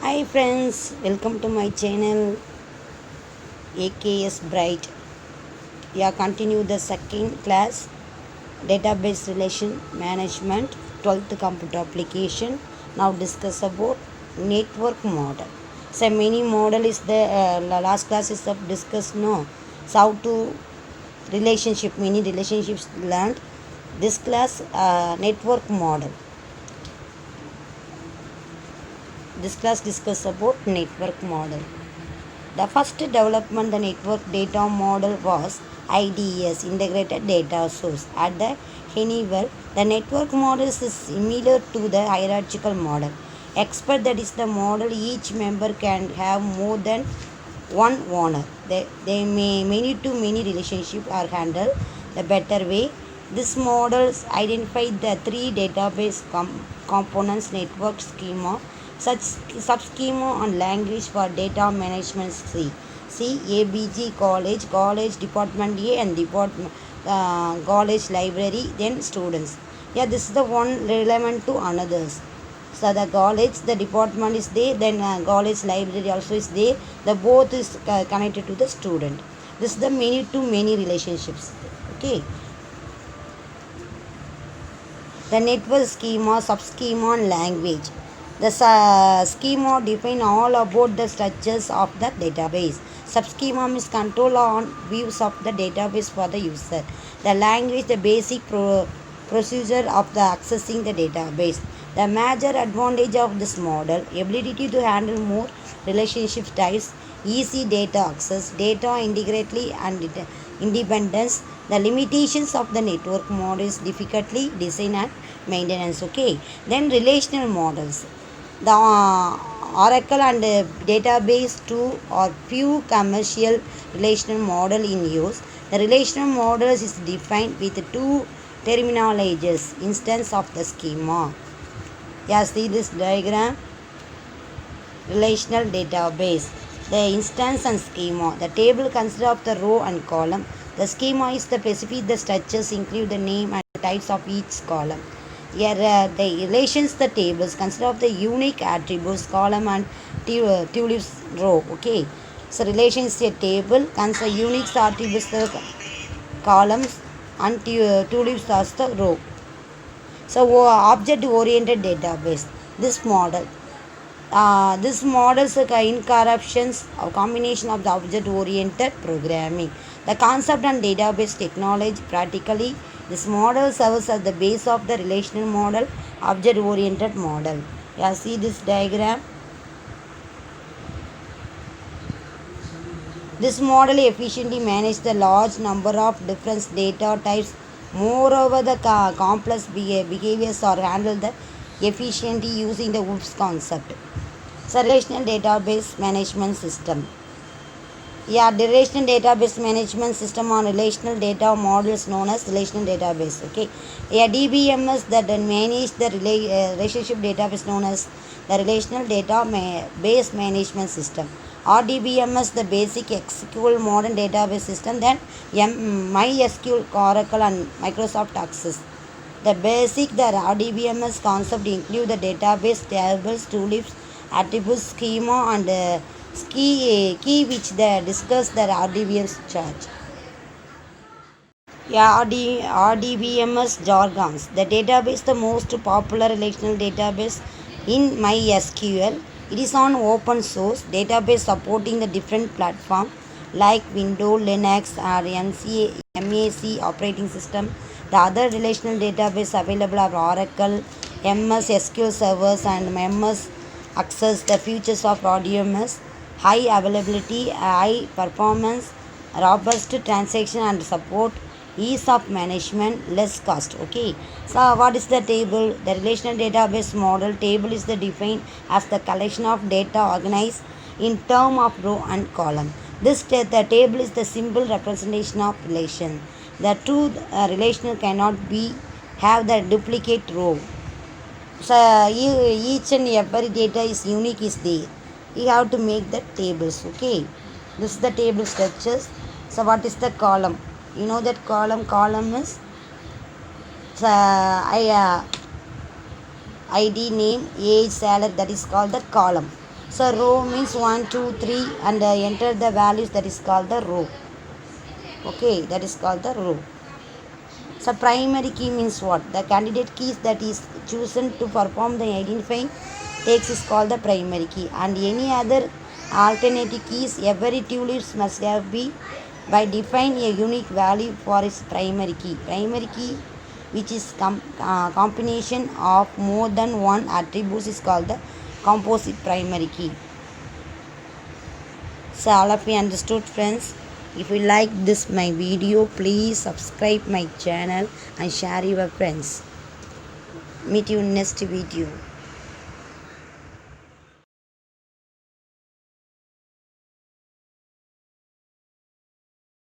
Hi friends, welcome to my channel AKS Bright. Yeah, continue the second class database relation management 12th computer application. Now discuss about network model. So mini model is the last class is of discuss no. So how to relationship many relationships learned. This class network model. This class discuss about network model. The first development the network data model was IDS, Integrated Data Source. At the Honeywell, the network model is similar to the hierarchical model. Except that is the model each member can have more than one owner. They may many to many relationship are handled the better way. This models identify the three database components network schema, such subschema and language for data management. See ABG college department A and department college library, then students. Yeah, this is the one relevant to another's. So the college, the department is there, then college library also is there. The both is connected to the student. This is the many to many relationships. Okay. The network schema, subschema and language. The schema define all about the structures of the database. Subschema means control on views of the database for the user. The language, the basic procedure of the accessing the database. The major advantage of this model, ability to handle more relationship types, easy data access, data integrity and independence. The limitations of the network model is difficultly design and maintenance. Okay, then relational models. The Oracle and database two or few commercial relational model in use. The relational models is defined with two terminologies, instance of the schema. Yeah, see this diagram. Relational database. The instance and schema. The table consists of the row and column. The schema is the specific the structures include the name and types of each column. Here the relations the tables consist of the unique attributes column and tulips row. Okay. So relation is a table consists of unique attributes the columns and tulips as the row. So object oriented database. This models incorruptions a combination of the object oriented programming. The concept and database technology practically this model serves as the base of the relational model, object oriented model. Yeah, see this diagram. This model efficiently manages the large number of different data types. Moreover, the complex behaviors are handled efficiently using the OOPS concept. So, relational database management system. Yeah, the relational database management system on relational data models known as relational database. Okay, yeah, DBMS that manage the relationship database known as the relational base management system. RDBMS the basic executable modern database system. Then MySQL, Oracle, and Microsoft Access. The basic the RDBMS concept include the database tables, tulips, attributes, schema, and key which they discuss the RDBMS charge. Yeah, RDBMS jargons. The database the most popular relational database in MySQL. It is on open source database supporting the different platform like Windows, Linux, or MAC operating system. The other relational database available are Oracle, MS SQL servers, and MS Access. The features of RDBMS: high availability, high performance, robust transaction and support, ease of management, less cost. Okay, so what is the table? The relational database model table is the defined as the collection of data organized in term of row and column. The table is the simple representation of relation. The two relational cannot be have the duplicate row. So each and every data is unique is there. You have to make the tables. Okay, this is the table structures. So what is the column? You know that column is ID, name, age, salary, that is called the column. So row means 1, 2, 3, and enter the values, that is called the row. Okay, that is called the row. So primary key means what? The candidate keys that is chosen to perform the identifying text is called the primary key, and any other alternative keys every tulips must have be by define a unique value for its primary key. Primary key which is combination of more than one attributes is called the composite primary key. So all of you understood, friends. If you like this my video, please subscribe my channel and share your friends. Meet you in next video.